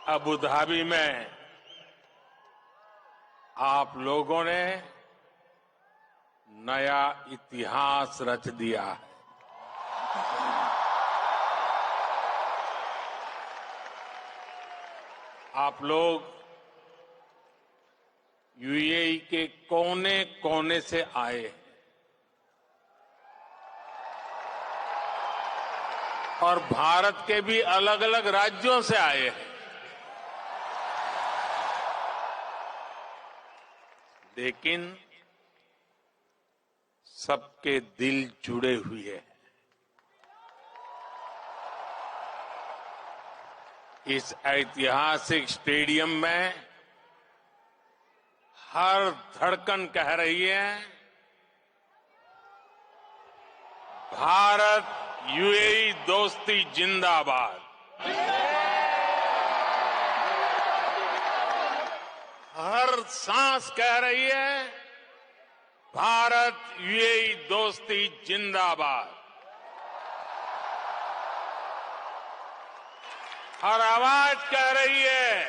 Abu Dhabi में आप लोगों ने नया इतिहास रच दिया है। आप लोग यूएई के कोने कोने से आए हैं और भारत के भी अलग अलग राज्यों से आए हैं, लेकिन सबके दिल जुड़े हुए हैं। इस ऐतिहासिक स्टेडियम में हर धड़कन कह रही है, भारत यूएई दोस्ती जिंदाबाद। हर सांस कह रही है, भारत यूएई दोस्ती जिंदाबाद। हर आवाज कह रही है,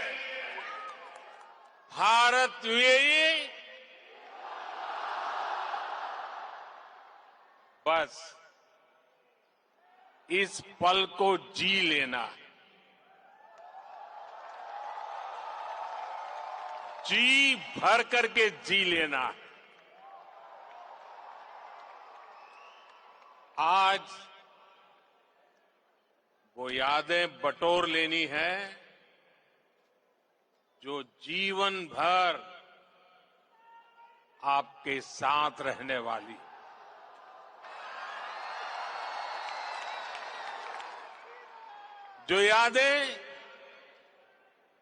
भारत यूएई। बस इस पल को जी लेना है, जी भर करके जी लेना है। आज वो यादें बटोर लेनी है जो जीवन भर आपके साथ रहने वाली। जो यादें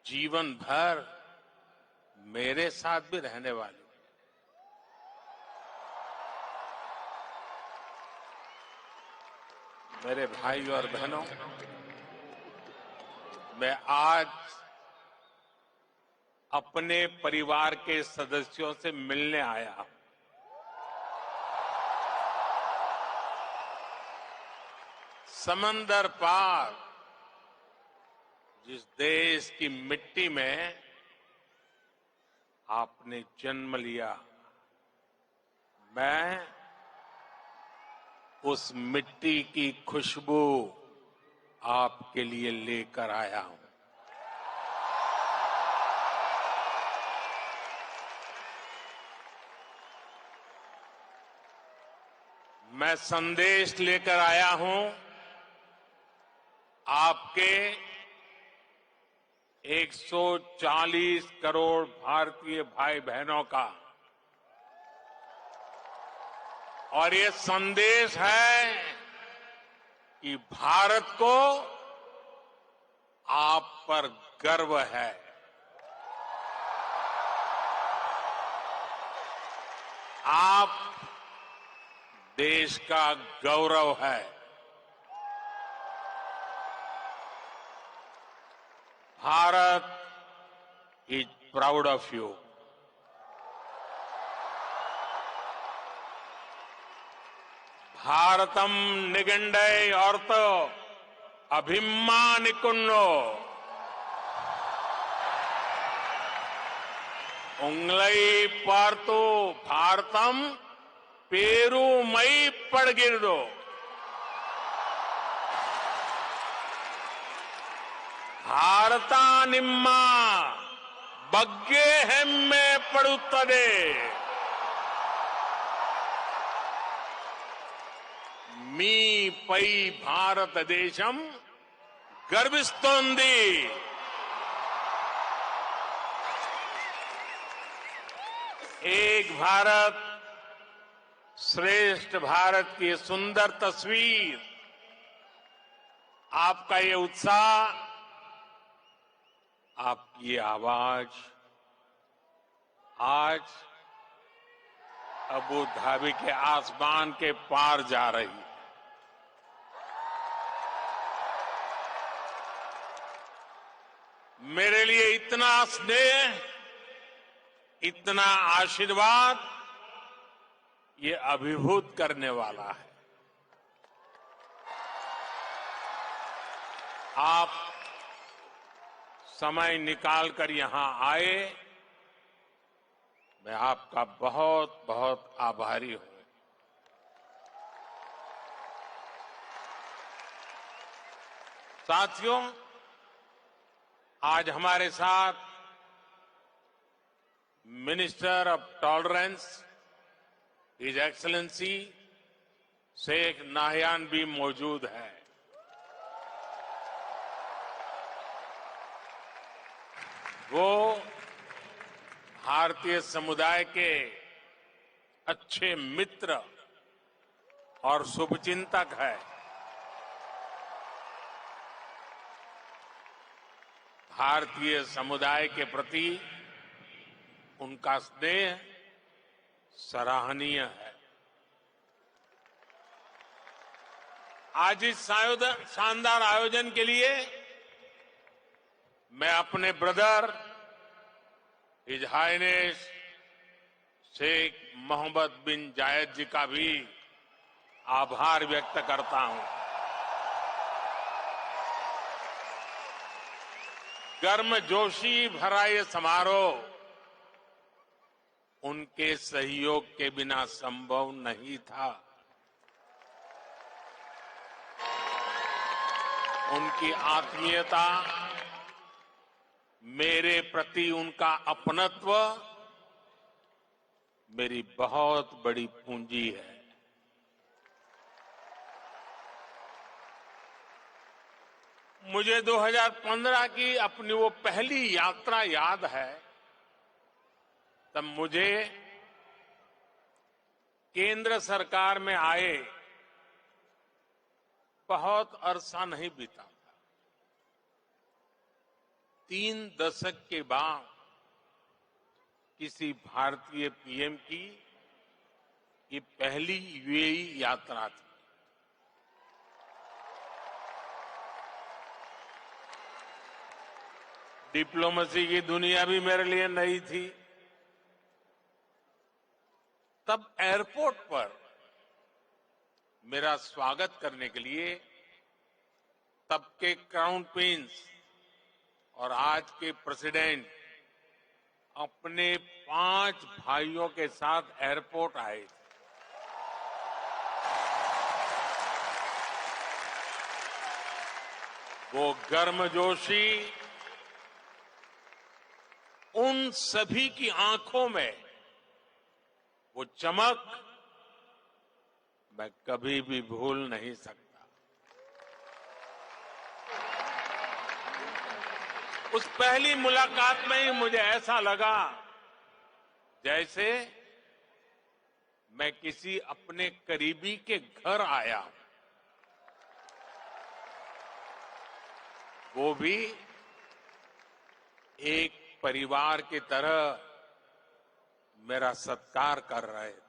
जीवन भर मेरे साथ भी रहने वाली। मेरे भाई और बहनों, मैं आज अपने परिवार के सदस्यों से मिलने आया हूं। समंदर पार जिस देश की मिट्टी में आपने जन्म लिया, मैं उस मिट्टी की खुशबू आपके लिए लेकर आया हूं। मैं संदेश लेकर आया हूं आपके 140 करोड़ भारतीय भाई बहनों का, और ये संदेश है कि भारत को आप पर गर्व है। आप देश का गौरव है। Bharat is proud of you. भारतम निगंडय अर्थ अभिमानिकुन्नो उंगलई पार्तो भारतम पेरूमई पड़गिरदो। भारता निम्मा बग्गे हेम्मे पड़ुत्तदे। मी पै भारत देशम गर्विस्तोंदी। एक भारत श्रेष्ठ भारत की सुंदर तस्वीर, आपका ये उत्साह, आपकी आवाज आज अबू धाबी के आसमान के पार जा रही है। मेरे लिए इतना स्नेह, इतना आशीर्वाद, ये अभिभूत करने वाला है। आप समय निकालकर यहां आए, मैं आपका बहुत बहुत आभारी हूं। साथियों, आज हमारे साथ minister of tolerance his excellency Sheikh Nahyan भी मौजूद है। वो भारतीय समुदाय के अच्छे मित्र और शुभचिंतक है। भारतीय समुदाय के प्रति उनका स्नेह सराहनीय है। आज इस शानदार आयोजन के लिए मैं अपने brother his highness Sheikh Mohammed bin Zayed ji का भी आभार व्यक्त करता हूं। गर्मजोशी भरा ये समारोह उनके सहयोग के बिना संभव नहीं था। उनकी आत्मीयता, मेरे प्रति उनका अपनत्व मेरी बहुत बड़ी पूंजी है। मुझे 2015 की अपनी वो पहली यात्रा याद है। तब मुझे केंद्र सरकार में आए बहुत अरसा नहीं बीता था। 3 दशक के बाद किसी भारतीय पीएम की ये पहली यूएई यात्रा थी। डिप्लोमेसी की दुनिया भी मेरे लिए नई थी। तब एयरपोर्ट पर मेरा स्वागत करने के लिए तब के क्राउन प्रिंस और आज के प्रेसिडेंट अपने 5 भाइयों के साथ एयरपोर्ट आए थे। वो गर्मजोशी उन सभी की आंखों में, वो चमक मैं कभी भी भूल नहीं सकता। उस पहली मुलाकात में ही मुझे ऐसा लगा जैसे मैं किसी अपने करीबी के घर आया हूं। वो भी एक परिवार की तरह मेरा सत्कार कर रहे थे।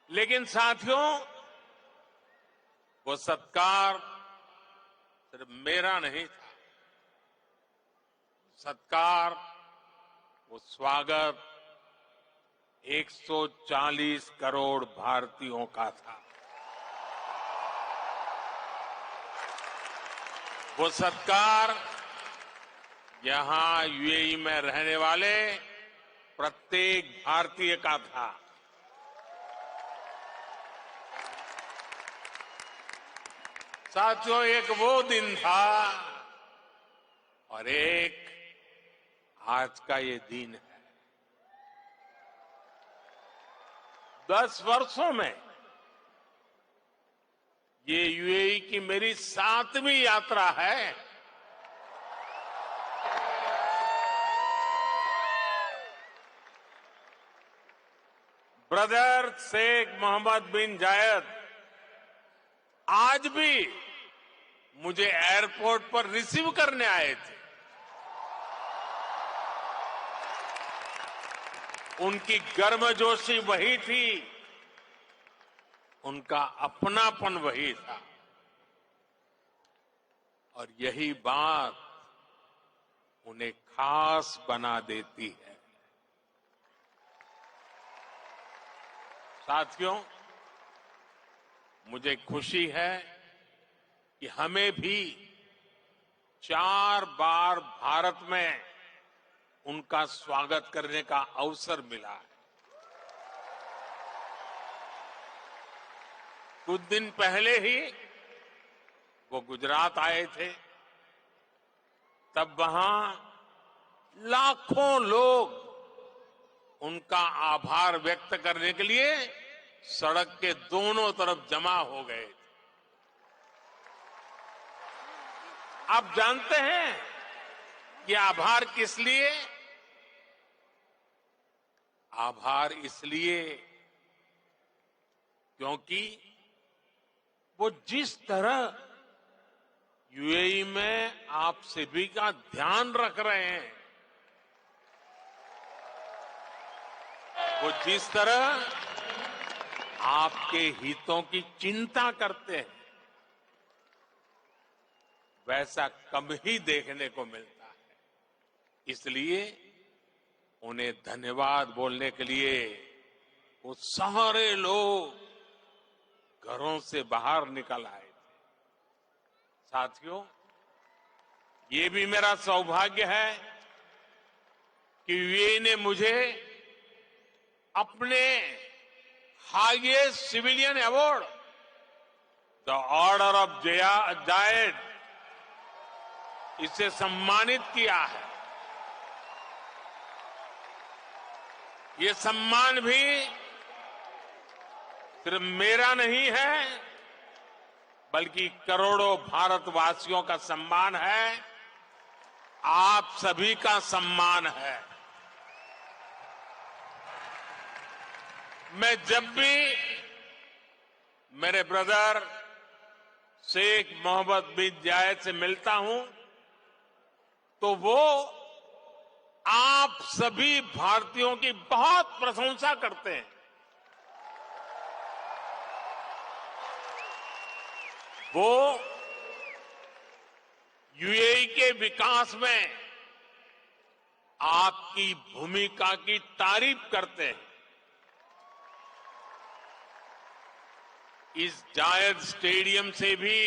लेकिन साथियों, वो सत्कार सिर्फ मेरा नहीं था। सत्कार, वो स्वागत 140 करोड़ भारतीयों का था। वो सत्कार यहां यूएई में रहने वाले प्रत्येक भारतीय का था। साथियों, एक वो दिन था और एक आज का ये दिन है। 10 वर्षों में ये यूएई की मेरी 7वीं यात्रा है। ब्रदर शेख मोहम्मद बिन जायद आज भी मुझे एयरपोर्ट पर रिसीव करने आए थे। उनकी गर्मजोशी वही थी, उनका अपनापन वही था। और यही बात उन्हें खास बना देती है। साथियों, मुझे खुशी है कि हमें भी 4 बार भारत में उनका स्वागत करने का अवसर मिला है। कुछ दिन पहले ही वो गुजरात आए थे, तब वहां लाखों लोग उनका आभार व्यक्त करने के लिए सड़क के दोनों तरफ जमा हो गए। आप जानते हैं कि आभार किस लिए? आभार इसलिए क्योंकि वो जिस तरह यूएई में आप सभी का ध्यान रख रहे हैं, वो जिस तरह आपके हितों की चिंता करते हैं, वैसा कम ही देखने को मिलता है। इसलिए उन्हें धन्यवाद बोलने के लिए वो सारे लोग घरों से बाहर निकल आए थे। साथियों, ये भी मेरा सौभाग्य है कि यूएई ने मुझे अपने highest civilian award the order of Zayed इससे सम्मानित किया है। ये सम्मान भी सिर्फ मेरा नहीं है, बल्कि करोड़ों भारतवासियों का सम्मान है, आप सभी का सम्मान है। मैं जब भी मेरे ब्रदर शेख मोहम्मद बिन जायद से मिलता हूं, तो वो आप सभी भारतीयों की बहुत प्रशंसा करते हैं। वो यूएई के विकास में आपकी भूमिका की तारीफ करते हैं। इस जायद स्टेडियम से भी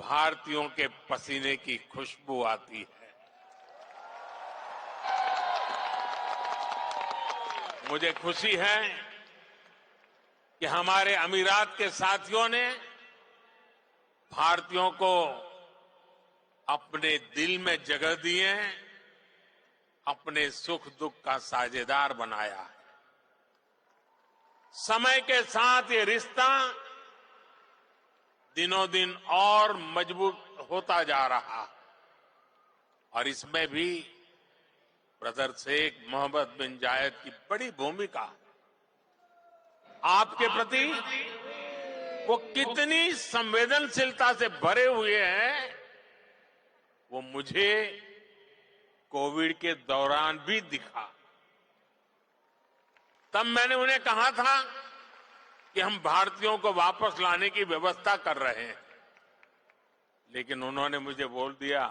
भारतीयों के पसीने की खुशबू आती है। मुझे खुशी है कि हमारे अमीरात के साथियों ने भारतीयों को अपने दिल में जगह दी है, अपने सुख दुख का साझेदार बनाया है। समय के साथ ये रिश्ता दिनों दिन और मजबूत होता जा रहा है और इसमें भी ब्रदर शेख मोहम्मद बिन जायद की बड़ी भूमिका। आपके प्रति वो कितनी संवेदनशीलता से भरे हुए हैं, वो मुझे कोविड के दौरान भी दिखा। तब मैंने उन्हें कहा था कि हम भारतीयों को वापस लाने की व्यवस्था कर रहे हैं, लेकिन उन्होंने मुझे बोल दिया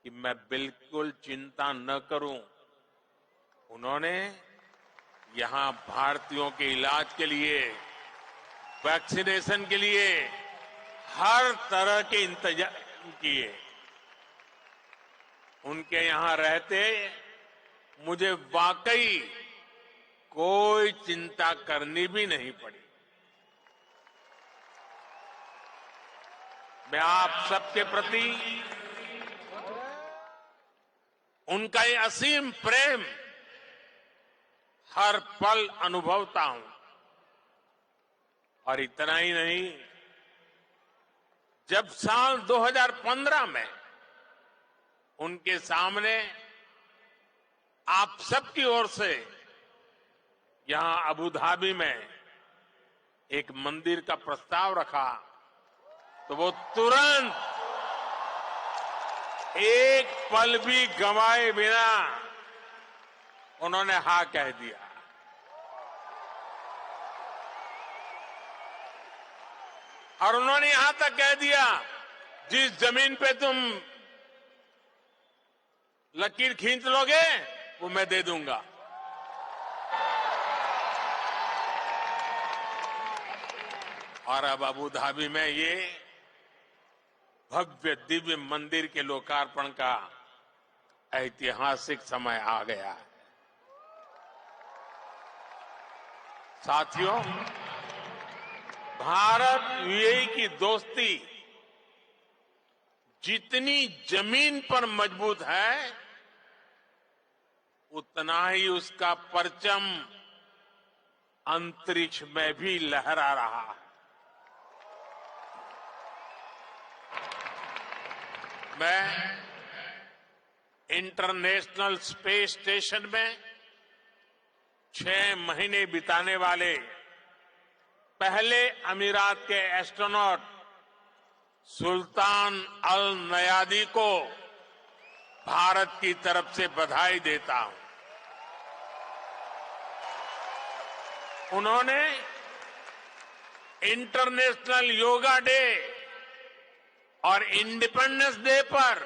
कि मैं बिल्कुल चिंता न करूं। उन्होंने यहां भारतीयों के इलाज के लिए, वैक्सीनेशन के लिए हर तरह के इंतजाम किए। उनके यहां रहते मुझे वाकई कोई चिंता करनी भी नहीं पड़ी। मैं आप सबके प्रति उनका ये असीम प्रेम हर पल अनुभवता हूं। और इतना ही नहीं, जब साल 2015 में उनके सामने आप सबकी ओर से यहां अबू धाबी में एक मंदिर का प्रस्ताव रखा, तो वो तुरंत एक पल भी गंवाए बिना उन्होंने हाँ कह दिया। और उन्होंने यहां तक कह दिया, जिस जमीन पे तुम लकीर खींच लोगे वो मैं दे दूंगा। और अब अबू धाबी में ये भव्य दिव्य मंदिर के लोकार्पण का ऐतिहासिक समय आ गया है। साथियों, भारत यूएई की दोस्ती जितनी जमीन पर मजबूत है, उतना ही उसका परचम अंतरिक्ष में भी लहरा रहा है। मैं इंटरनेशनल स्पेस स्टेशन में 6 महीने बिताने वाले पहले अमीरात के एस्ट्रोनॉट सुल्तान अल नयादी को भारत की तरफ से बधाई देता हूं। उन्होंने इंटरनेशनल योगा डे और इंडिपेंडेंस डे पर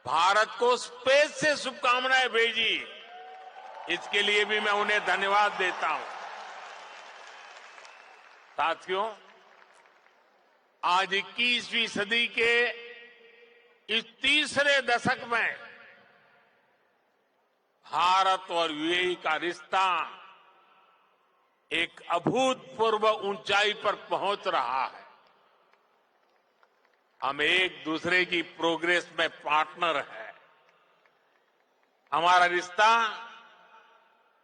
भारत को स्पेस से शुभकामनाएं भेजी। इसके लिए भी मैं उन्हें धन्यवाद देता हूं। साथियों, आज 21वीं सदी के इस तीसरे दशक में भारत और यूएई का रिश्ता एक अभूतपूर्व ऊंचाई पर पहुंच रहा है। हम एक दूसरे की प्रोग्रेस में पार्टनर हैं। हमारा रिश्ता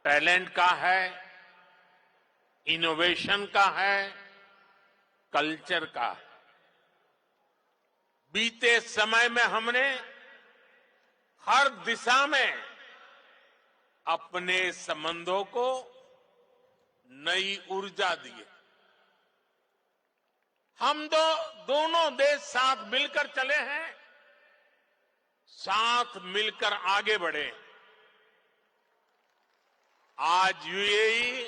टैलेंट का है, इनोवेशन का है, कल्चर का है। बीते समय में हमने हर दिशा में अपने संबंधों को नई ऊर्जा दी है। हम दोनों देश साथ मिलकर चले हैं, साथ मिलकर आगे बढ़े। आज यूएई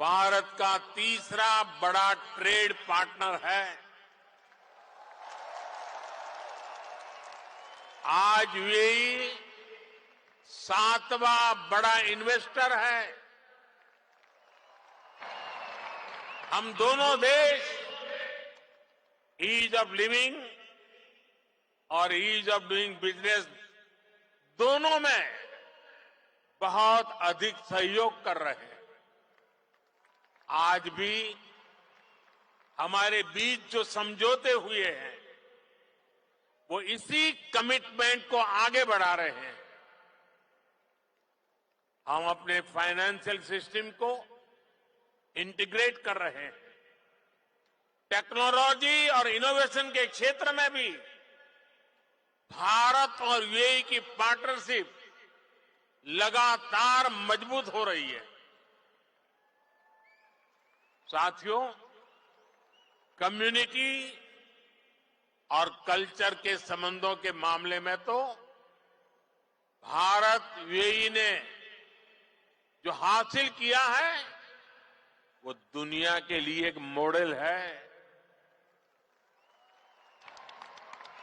भारत का तीसरा बड़ा ट्रेड पार्टनर है। आज यूएई 7वां बड़ा इन्वेस्टर है। हम दोनों देश ईज ऑफ लिविंग और ईज ऑफ डूइंग बिजनेस दोनों में बहुत अधिक सहयोग कर रहे हैं। आज भी हमारे बीच जो समझौते हुए हैं, वो इसी कमिटमेंट को आगे बढ़ा रहे हैं। हम अपने फाइनेंशियल सिस्टम को इंटीग्रेट कर रहे हैं। टेक्नोलॉजी और इनोवेशन के क्षेत्र में भी भारत और यूएई की पार्टनरशिप लगातार मजबूत हो रही है। साथियों, कम्युनिटी और कल्चर के संबंधों के मामले में तो भारत यूएई ने जो हासिल किया है, वो दुनिया के लिए एक मॉडल है।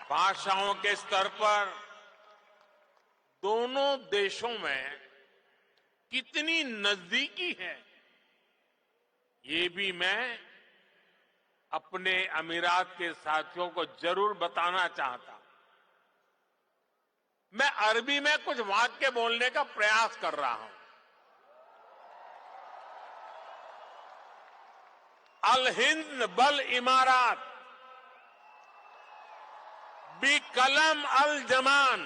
भाषाओं के स्तर पर दोनों देशों में कितनी नजदीकी है, ये भी मैं अपने अमीरात के साथियों को जरूर बताना चाहता हूं। मैं अरबी में कुछ वाक्य बोलने का प्रयास कर रहा हूं। अल हिंद बल इमारात बी कलम अल जमान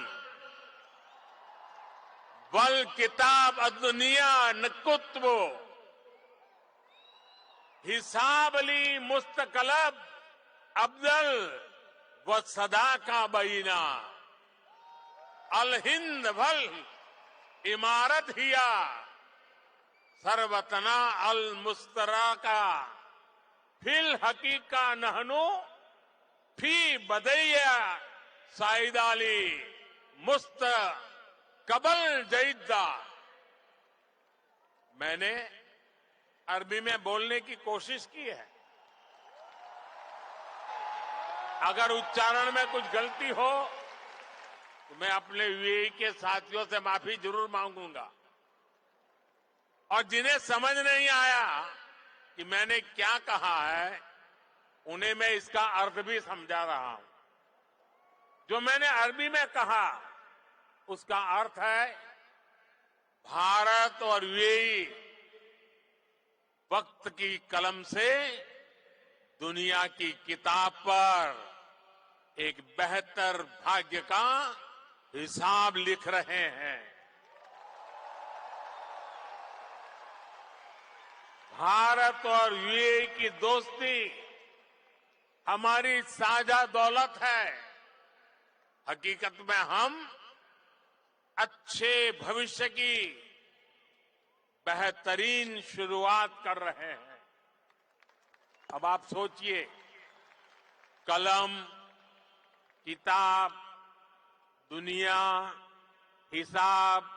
बल किताब अदुनिया नकुत्बो हिसाब अली मुस्तकलब अब्दल व सदा का बीना अल हिंद भल इमारत हिया सरवतना अल मुस्तरा का फिल हकीका नहनु फी बदैया साइदाली मुस्त कबल जईदा। मैंने अरबी में बोलने की कोशिश की है। अगर उच्चारण में कुछ गलती हो तो मैं अपने यूएई के साथियों से माफी जरूर मांगूंगा। और जिन्हें समझ नहीं आया कि मैंने क्या कहा है, उन्हें मैं इसका अर्थ भी समझा रहा हूं। जो मैंने अरबी में कहा उसका अर्थ है भारत और यूएई वक्त की कलम से दुनिया की किताब पर एक बेहतर भाग्य का हिसाब लिख रहे हैं। भारत और यूएई की दोस्ती हमारी साझा दौलत है। हकीकत में हम अच्छे भविष्य की बेहतरीन शुरुआत कर रहे हैं। अब आप सोचिए, कलम, किताब, दुनिया, हिसाब,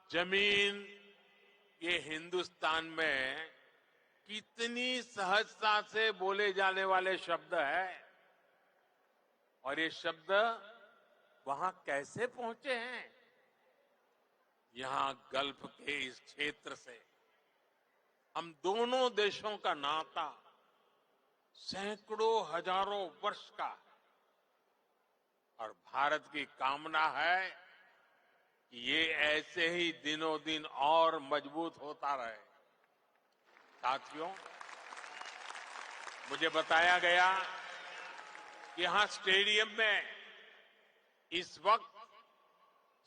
जमीन, ये हिंदुस्तान में कितनी सहजता से बोले जाने वाले शब्द हैं और ये शब्द वहां कैसे पहुंचे हैं? यहां गल्फ के इस क्षेत्र से हम दोनों देशों का नाता सैकड़ों हजारों वर्ष का है और भारत की कामना है कि ये ऐसे ही दिनों दिन और मजबूत होता रहे। साथियों, मुझे बताया गया कि यहां स्टेडियम में इस वक्त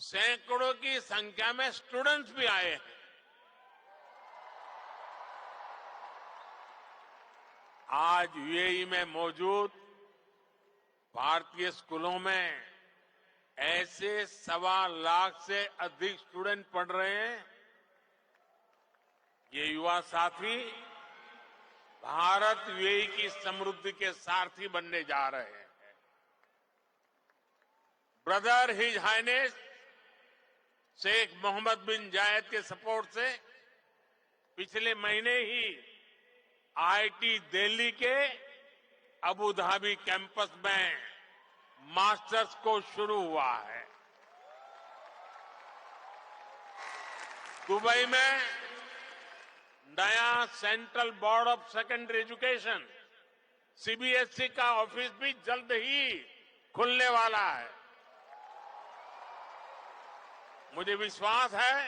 सैकड़ों की संख्या में स्टूडेंट्स भी आए हैं। आज यूएई में मौजूद भारतीय स्कूलों में ऐसे 1.25 लाख से अधिक स्टूडेंट पढ़ रहे हैं। ये युवा साथी भारत यूएई की समृद्धि के सारथी बनने जा रहे हैं। Brother his highness Sheikh Mohammed bin Zayed के सपोर्ट से पिछले महीने ही आईआईटी दिल्ली के अबू धाबी कैंपस में मास्टर्स कोर्स शुरू हुआ है। दुबई में नया central board of secondary education CBSE का ऑफिस भी जल्द ही खुलने वाला है। मुझे विश्वास है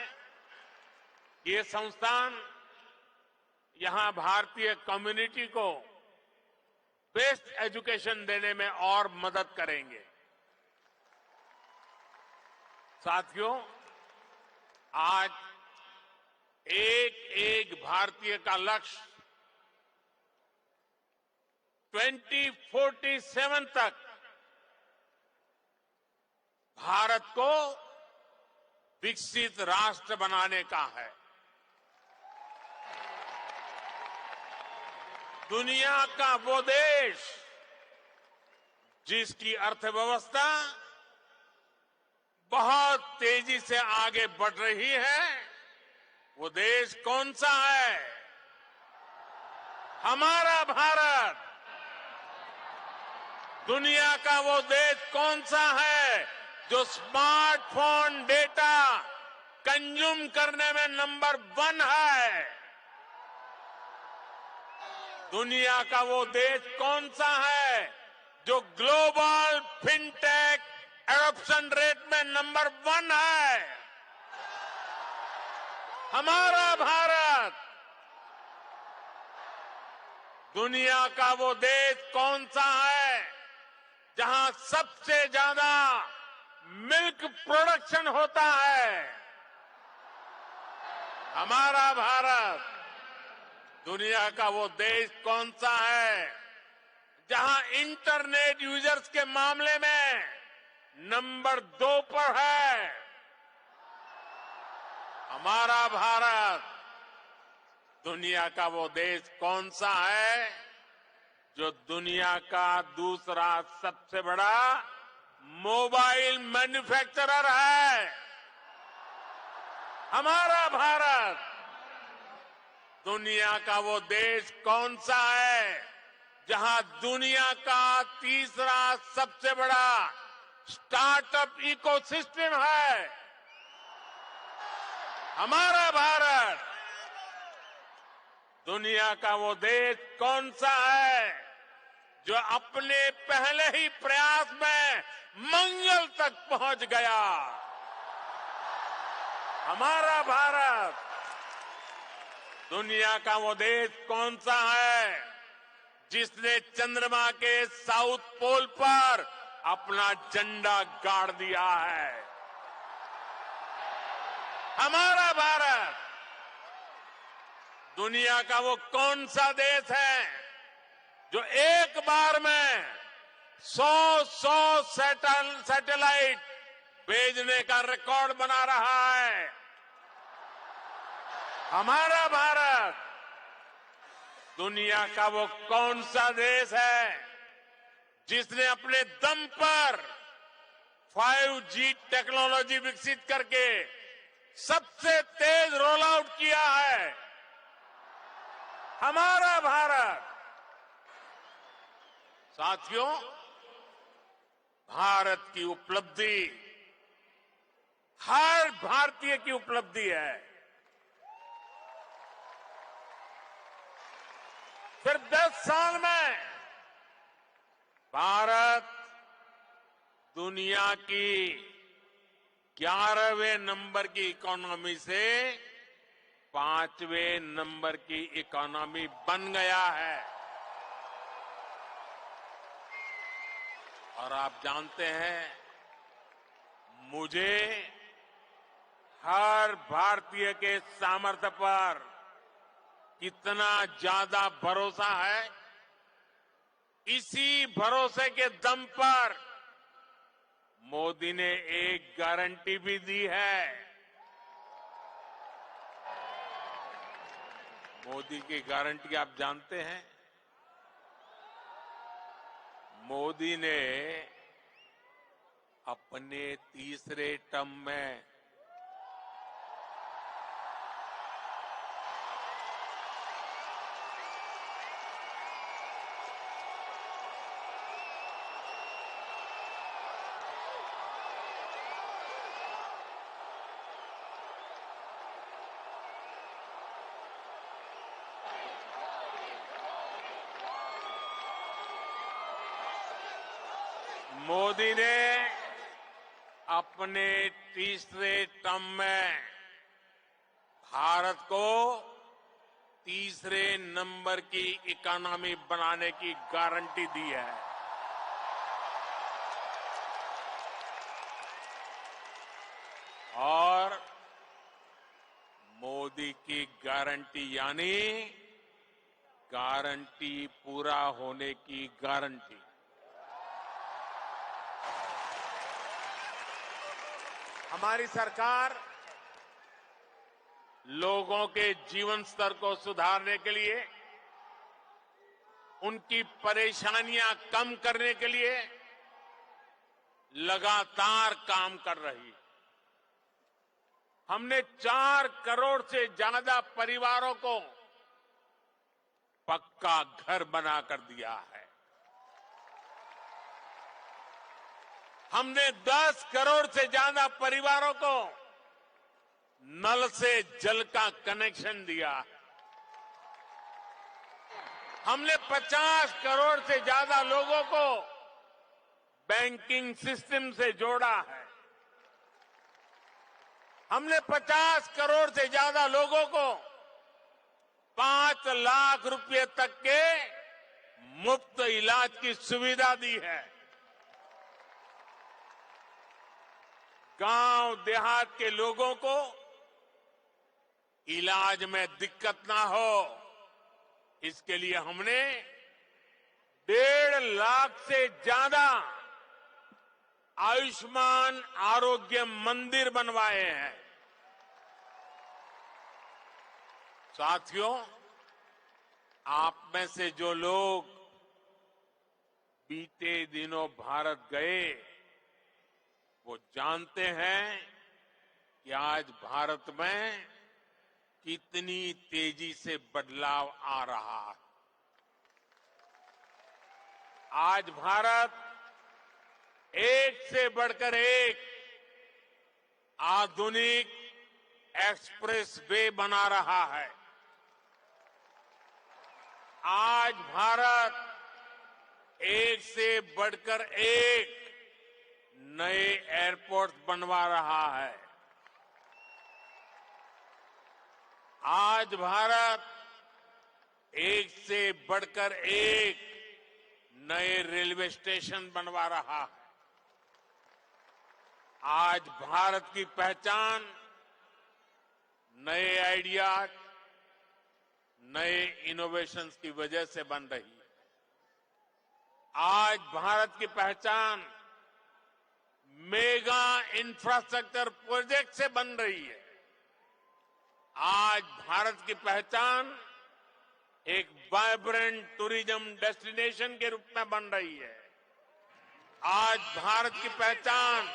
कि ये संस्थान यहां भारतीय कम्युनिटी को बेस्ट एजुकेशन देने में और मदद करेंगे। साथियों, आज एक एक भारतीय का लक्ष्य 2047 तक भारत को विकसित राष्ट्र बनाने का है। दुनिया का वो देश जिसकी अर्थव्यवस्था बहुत तेजी से आगे बढ़ रही है, वो देश कौन सा है? हमारा भारत। दुनिया का वो देश कौन सा है जो स्मार्टफोन डेटा कंज्यूम करने में नंबर 1 है? दुनिया का वो देश कौन सा है जो ग्लोबल फिनटेक एडॉप्शन रेट में नंबर 1 है? हमारा भारत। दुनिया का वो देश कौन सा है जहां सबसे ज्यादा मिल्क प्रोडक्शन होता है? हमारा भारत। दुनिया का वो देश कौन सा है जहां इंटरनेट यूजर्स के मामले में नंबर 2 पर है? हमारा भारत। दुनिया का वो देश कौन सा है जो दुनिया का दूसरा सबसे बड़ा मोबाइल मैन्युफैक्चरर है? हमारा भारत। दुनिया का वो देश कौन सा है जहां दुनिया का तीसरा सबसे बड़ा स्टार्टअप इकोसिस्टम है? हमारा भारत। दुनिया का वो देश कौन सा है जो अपने पहले ही प्रयास में मंगल तक पहुंच गया। हमारा भारत दुनिया का वो देश कौन सा है जिसने चंद्रमा के साउथ पोल पर अपना झंडा गाड़ दिया है? हमारा भारत दुनिया का वो कौन सा देश है जो एक बार में 100 सैटेलाइट भेजने का रिकॉर्ड बना रहा है? हमारा भारत दुनिया का वो कौन सा देश है जिसने अपने दम पर 5G टेक्नोलॉजी विकसित करके सबसे तेज रोल आउट किया है? हमारा भारत। साथियों, भारत की उपलब्धि हर भारतीय की उपलब्धि है। फिर 10 साल में भारत दुनिया की 11वें नंबर की इकोनॉमी से 5वें नंबर की इकोनॉमी बन गया है। और आप जानते हैं, मुझे हर भारतीय के सामर्थ्य पर कितना ज्यादा भरोसा है, इसी भरोसे के दम पर मोदी ने एक गारंटी भी दी है। मोदी की गारंटी आप जानते हैं? मोदी ने अपने तीसरे टर्म में मोदी ने अपने तीसरे टर्म में भारत को तीसरे नंबर की इकोनॉमी बनाने की गारंटी दी है। और मोदी की गारंटी यानी गारंटी पूरा होने की गारंटी। हमारी सरकार लोगों के जीवन स्तर को सुधारने के लिए, उनकी परेशानियां कम करने के लिए लगातार काम कर रही है। हमने 4 करोड़ से ज्यादा परिवारों को पक्का घर बनाकर दिया है। हमने 10 करोड़ से ज्यादा परिवारों को नल से जल का कनेक्शन दिया है। हमने 50 करोड़ से ज्यादा लोगों को बैंकिंग सिस्टम से जोड़ा है। हमने 50 करोड़ से ज्यादा लोगों को 5 लाख रुपए तक के मुफ्त इलाज की सुविधा दी है। गांव देहात के लोगों को इलाज में दिक्कत ना हो, इसके लिए हमने 1.5 लाख से ज्यादा आयुष्मान आरोग्य मंदिर बनवाए हैं। साथियों, आप में से जो लोग बीते दिनों भारत गए, वो जानते हैं कि आज भारत में कितनी तेजी से बदलाव आ रहा है। आज भारत एक से बढ़कर एक आधुनिक एक्सप्रेस वे बना रहा है। आज भारत एक से बढ़कर एक नए एयरपोर्ट बनवा रहा है। आज भारत एक से बढ़कर एक नए रेलवे स्टेशन बनवा रहा है। आज भारत की पहचान नए आइडियाज, नए इनोवेशंस की वजह से बन रही है। आज भारत की पहचान मेगा इंफ्रास्ट्रक्चर प्रोजेक्ट से बन रही है। आज भारत की पहचान एक वाइब्रेंट टूरिज्म डेस्टिनेशन के रूप में बन रही है। आज भारत की पहचान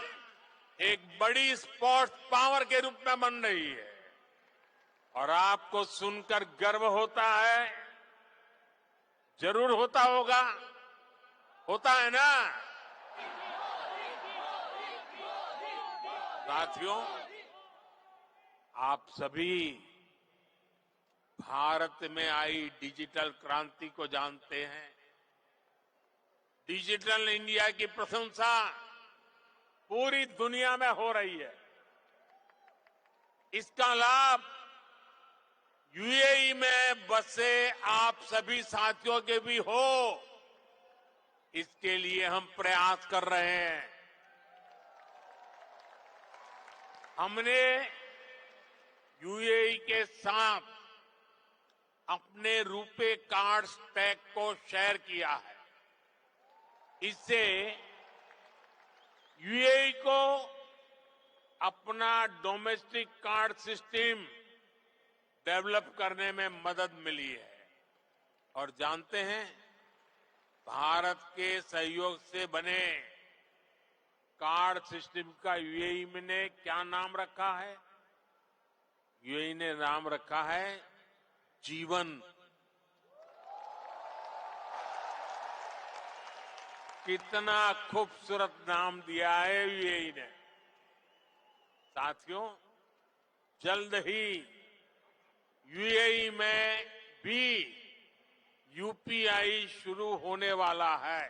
एक बड़ी स्पोर्ट्स पावर के रूप में बन रही है। और आपको सुनकर गर्व होता है, जरूर होता होगा, होता है ना साथियों? आप सभी भारत में आई डिजिटल क्रांति को जानते हैं। डिजिटल इंडिया की प्रशंसा पूरी दुनिया में हो रही है। इसका लाभ यूएई में बसे आप सभी साथियों के भी हो, इसके लिए हम प्रयास कर रहे हैं। हमने यूएई के साथ अपने रुपे कार्ड स्टैक को शेयर किया है। इससे यूएई को अपना डोमेस्टिक कार्ड सिस्टम डेवलप करने में मदद मिली है। और जानते हैं, भारत के सहयोग से बने कार्ड सिस्टम का यूएई ने क्या नाम रखा है? यूएई ने नाम रखा है जीवन। कितना खूबसूरत नाम दिया है यूएई ने। साथियों, जल्द ही यूएई में भी यूपीआई शुरू होने वाला है।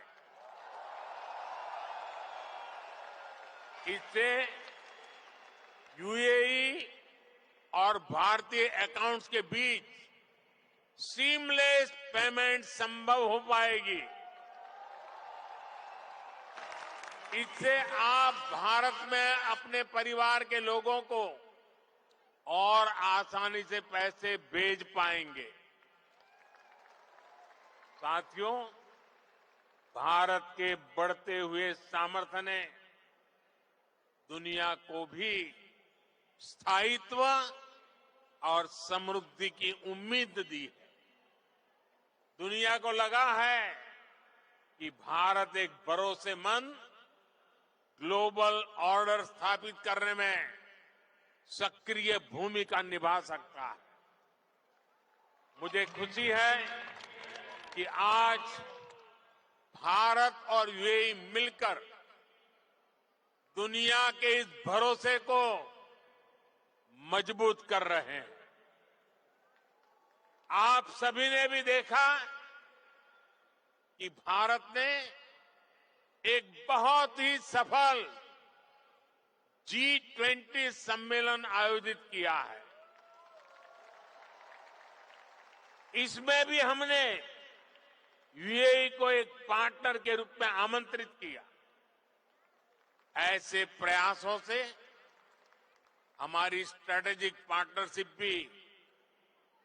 इससे यूएई और भारतीय अकाउंट्स के बीच सीमलेस पेमेंट संभव हो पाएगी। इससे आप भारत में अपने परिवार के लोगों को और आसानी से पैसे भेज पाएंगे। साथियों, भारत के बढ़ते हुए सामर्थ्य ने दुनिया को भी स्थायित्व और समृद्धि की उम्मीद दी है। दुनिया को लगा है कि भारत एक भरोसेमंद ग्लोबल ऑर्डर स्थापित करने में सक्रिय भूमिका निभा सकता है। मुझे खुशी है कि आज भारत और यूएई मिलकर दुनिया के इस भरोसे को मजबूत कर रहे हैं। आप सभी ने भी देखा कि भारत ने एक बहुत ही सफल G20 सम्मेलन आयोजित किया है। इसमें भी हमने यूएई को एक पार्टनर के रूप में आमंत्रित किया। ऐसे प्रयासों से हमारी स्ट्रेटेजिक पार्टनरशिप भी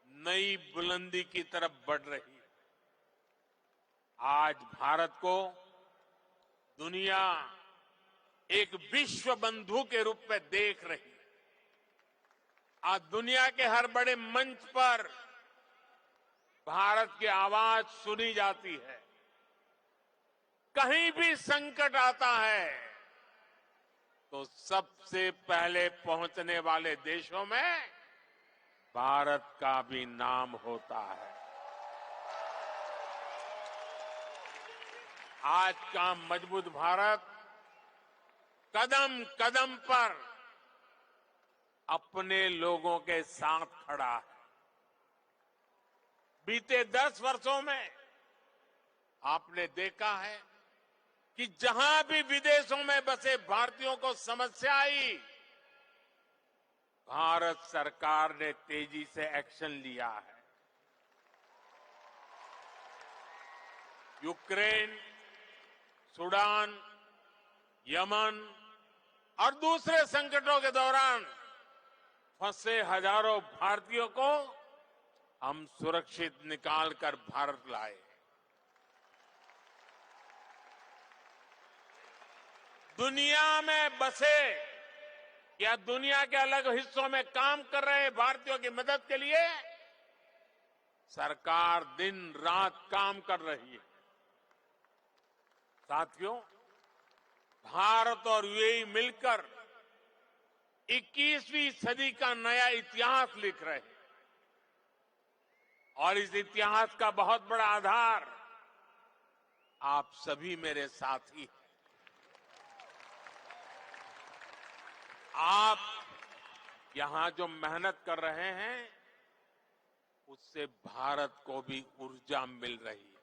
नई बुलंदी की तरफ बढ़ रही है। आज भारत को दुनिया एक विश्व बंधु के रूप में देख रही है। आज दुनिया के हर बड़े मंच पर भारत की आवाज सुनी जाती है। कहीं भी संकट आता है तो सबसे पहले पहुंचने वाले देशों में भारत का भी नाम होता है। आज का मजबूत भारत कदम कदम पर अपने लोगों के साथ खड़ा है। बीते 10 वर्षों में आपने देखा है कि जहां भी विदेशों में बसे भारतीयों को समस्या आई, भारत सरकार ने तेजी से एक्शन लिया है। यूक्रेन, सूडान, यमन और दूसरे संकटों के दौरान फंसे हजारों भारतीयों को हम सुरक्षित निकालकर भारत लाए। दुनिया में बसे या दुनिया के अलग हिस्सों में काम कर रहे भारतीयों की मदद के लिए सरकार दिन रात काम कर रही है। साथियों, भारत और यूएई मिलकर 21वीं सदी का नया इतिहास लिख रहे हैं और इस इतिहास का बहुत बड़ा आधार आप सभी मेरे साथी हैं। आप यहां जो मेहनत कर रहे हैं उससे भारत को भी ऊर्जा मिल रही है।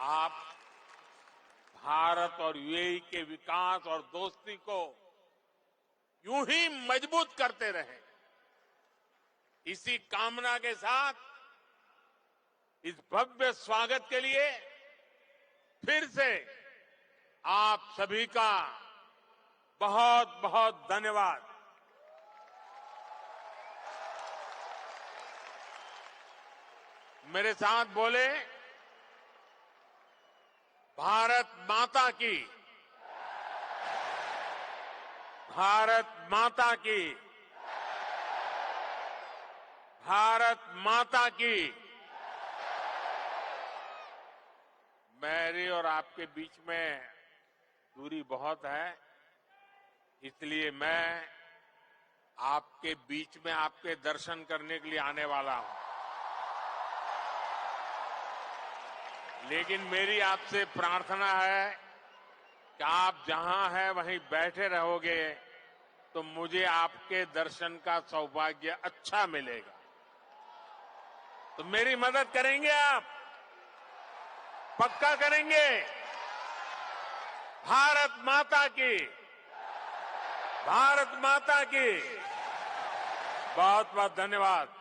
आप भारत और यूएई के विकास और दोस्ती को यूं ही मजबूत करते रहे, इसी कामना के साथ इस भव्य स्वागत के लिए फिर से आप सभी का बहुत बहुत धन्यवाद। मेरे साथ बोले, भारत माता की, भारत माता की, भारत माता की। मेरी और आपके बीच में दूरी बहुत है, इसलिए मैं आपके बीच में आपके दर्शन करने के लिए आने वाला हूं। लेकिन मेरी आपसे प्रार्थना है कि आप जहां हैं वहीं बैठे रहोगे तो मुझे आपके दर्शन का सौभाग्य अच्छा मिलेगा। तो मेरी मदद करेंगे आप? पक्का करेंगे? भारत माता की, भारत माता की। बहुत बहुत धन्यवाद।